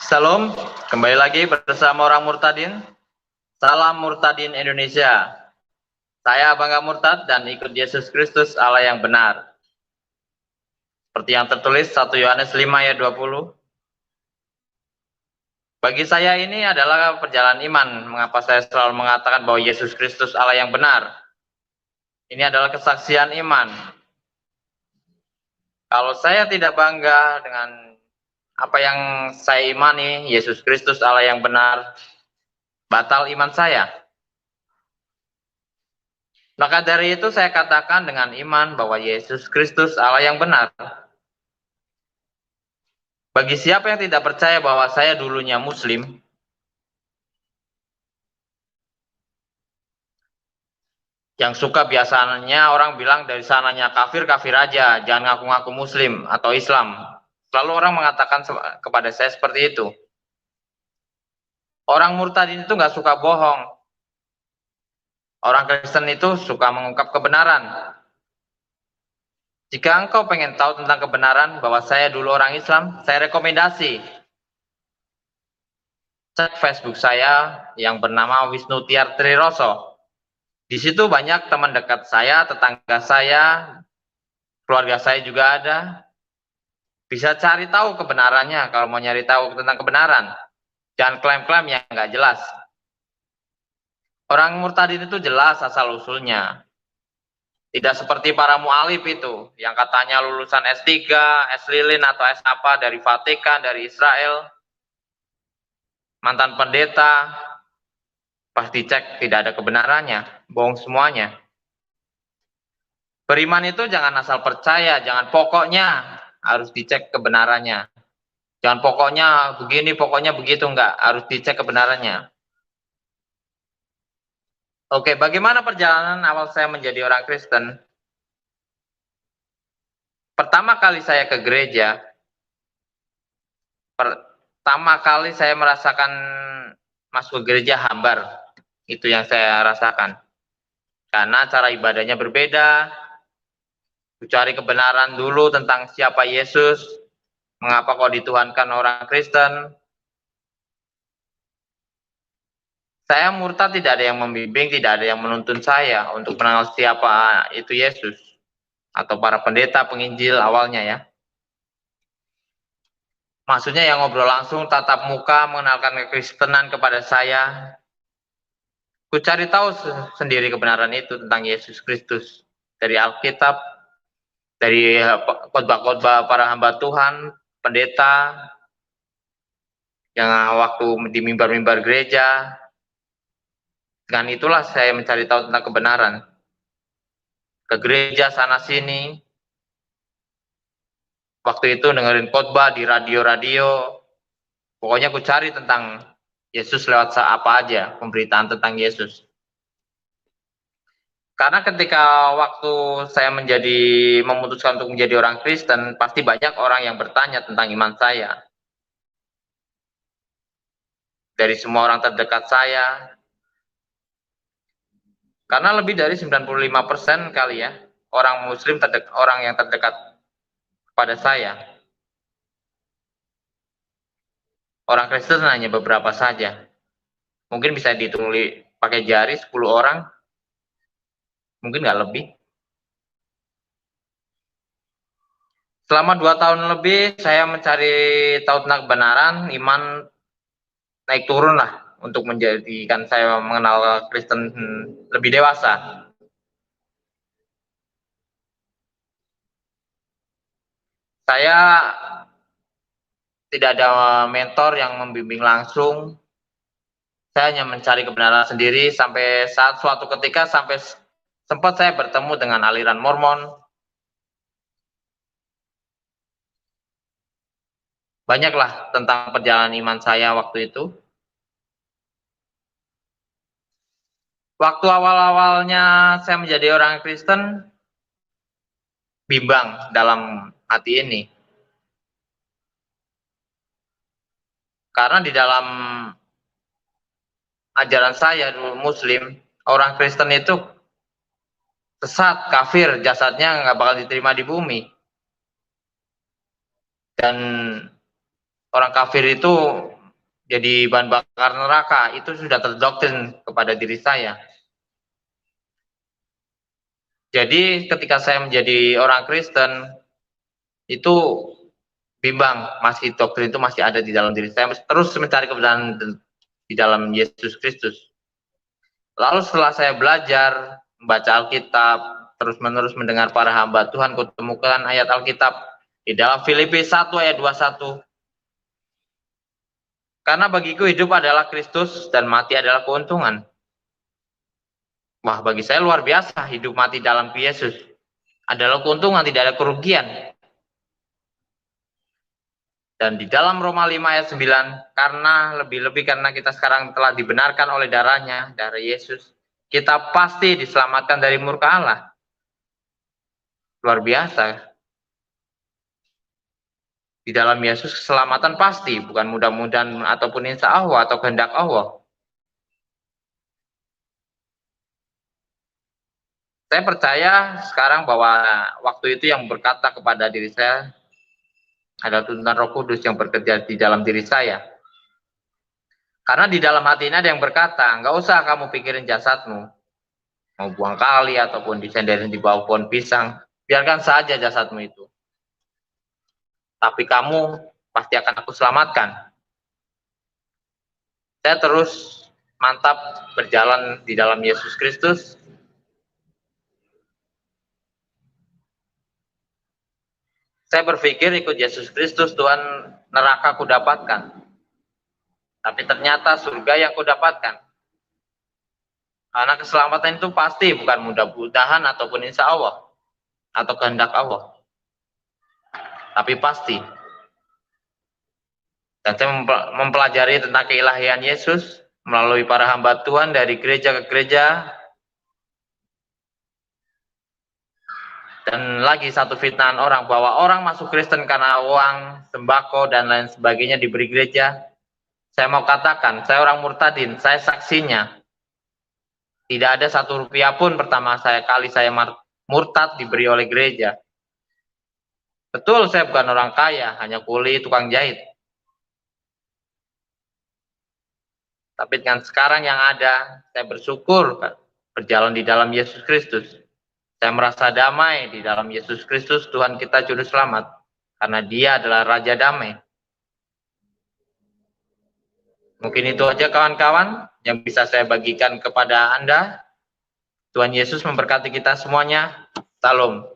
Salam, kembali lagi bersama orang Murtadin. Salam Murtadin Indonesia. Saya Bangga Murtad dan ikut Yesus Kristus Allah yang benar. Seperti yang tertulis 1 Yohanes 5 ayat 20. Bagi saya ini adalah perjalanan iman. Mengapa saya selalu mengatakan bahwa Yesus Kristus Allah yang benar? Ini adalah kesaksian iman. Kalau saya tidak bangga dengan apa yang saya imani, Yesus Kristus Allah yang benar, batal iman saya. Maka dari itu saya katakan dengan iman bahwa Yesus Kristus Allah yang benar. Bagi siapa yang tidak percaya bahwa saya dulunya Muslim, yang suka biasanya orang bilang dari sananya kafir aja, jangan ngaku-ngaku Muslim atau Islam. Selalu orang mengatakan kepada saya seperti itu. Orang murtadin itu nggak suka bohong. Orang Kristen itu suka mengungkap kebenaran. Jika engkau pengen tahu tentang kebenaran bahwa saya dulu orang Islam, saya rekomendasi cek Facebook saya yang bernama Wisnu Tiar Triroso. Di situ banyak teman dekat saya, tetangga saya, keluarga saya juga ada. Bisa cari tahu kebenarannya kalau mau nyari tahu tentang kebenaran. Jangan klaim-klaim yang nggak jelas. Orang murtadin itu jelas asal-usulnya. Tidak seperti para mu'alif itu, yang katanya lulusan S3, S-Lilin atau S apa dari Vatikan, dari Israel, mantan pendeta, pasti cek tidak ada kebenarannya, bohong semuanya. Beriman itu jangan asal percaya, jangan pokoknya harus dicek kebenarannya. Jangan pokoknya begini, pokoknya begitu, enggak, harus dicek kebenarannya. Oke, bagaimana perjalanan awal saya menjadi orang Kristen? Pertama kali saya ke gereja, pertama kali saya merasakan masuk ke gereja hambar. Itu yang saya rasakan. Karena cara ibadahnya berbeda. Cari kebenaran dulu tentang siapa Yesus, mengapa kok dituhankan orang Kristen. Saya murtad, tidak ada yang membimbing, tidak ada yang menuntun saya untuk mengenal siapa itu Yesus. Atau para pendeta, penginjil awalnya ya. Maksudnya yang ngobrol langsung, tatap muka, mengenalkan kekristenan kepada saya. Ku cari tahu sendiri kebenaran itu tentang Yesus Kristus. Dari Alkitab, dari khotbah-khotbah para hamba Tuhan, pendeta, yang waktu di mimbar-mimbar gereja. Dengan itulah saya mencari tahu tentang kebenaran. Ke gereja sana-sini. Waktu itu dengerin khotbah di radio-radio. Pokoknya ku cari tentang Yesus lewat apa aja, pemberitaan tentang Yesus. Karena ketika waktu saya memutuskan untuk menjadi orang Kristen, pasti banyak orang yang bertanya tentang iman saya. Dari semua orang terdekat saya. Karena lebih dari 95% kali ya, orang Muslim orang yang terdekat kepada saya. Orang Kristen hanya beberapa saja. Mungkin bisa dihitung pakai jari 10 orang. Mungkin nggak lebih. Selama 2 tahun lebih saya mencari tahu tentang kebenaran, iman naik turun lah untuk menjadikan saya mengenal Kristen lebih dewasa. Saya tidak ada mentor yang membimbing langsung. Saya hanya mencari kebenaran sendiri sampai saat suatu ketika sempat saya bertemu dengan aliran Mormon. Banyaklah tentang perjalanan iman saya waktu itu. Waktu awal-awalnya saya menjadi orang Kristen, bimbang dalam hati ini. Karena di dalam ajaran saya dulu Muslim, orang Kristen itu sesat, kafir, jasadnya nggak bakal diterima di bumi. Dan orang kafir itu jadi bahan bakar neraka, itu sudah terdoktrin kepada diri saya. Jadi ketika saya menjadi orang Kristen, itu bimbang, masih doktrin itu masih ada di dalam diri saya, terus mencari kebenaran di dalam Yesus Kristus. Lalu setelah saya belajar membaca Alkitab, terus-menerus mendengar para hamba Tuhan, kutemukan ayat Alkitab di dalam Filipi 1 ayat 21. Karena bagiku hidup adalah Kristus dan mati adalah keuntungan. Wah, bagi saya luar biasa, hidup mati dalam Yesus adalah keuntungan, tidak ada kerugian. Dan di dalam Roma 5 ayat 9, karena lebih-lebih karena kita sekarang telah dibenarkan oleh darahnya, darah Yesus, kita pasti diselamatkan dari murka Allah. Luar biasa. Di dalam Yesus keselamatan pasti, bukan mudah-mudahan ataupun insya Allah atau kehendak Allah. Saya percaya sekarang bahwa waktu itu yang berkata kepada diri saya, ada tuntunan Roh Kudus yang bekerja di dalam diri saya. Karena di dalam hati ini ada yang berkata, nggak usah kamu pikirin jasadmu, mau buang kali ataupun disenderin di bawah pohon pisang, biarkan saja jasadmu itu. Tapi kamu pasti akan aku selamatkan. Saya terus mantap berjalan di dalam Yesus Kristus. Saya berpikir ikut Yesus Kristus, Tuhan, neraka ku dapatkan. Tapi ternyata surga yang ku dapatkan. Karena keselamatan itu pasti bukan mudah-mudahan ataupun insya Allah atau kehendak Allah. Tapi pasti. Dan saya mempelajari tentang keilahian Yesus melalui para hamba Tuhan dari gereja ke gereja. Dan lagi satu fitnahan orang bahwa orang masuk Kristen karena uang, sembako, dan lain sebagainya diberi gereja. Saya mau katakan, saya orang murtadin, saya saksinya. Tidak ada satu rupiah pun pertama kali saya murtad diberi oleh gereja. Betul, saya bukan orang kaya, hanya kuli tukang jahit. Tapi dengan sekarang yang ada, saya bersyukur berjalan di dalam Yesus Kristus. Saya merasa damai di dalam Yesus Kristus, Tuhan kita Juru Selamat. Karena Dia adalah Raja Damai. Mungkin itu aja kawan-kawan yang bisa saya bagikan kepada Anda. Tuhan Yesus memberkati kita semuanya. Salam.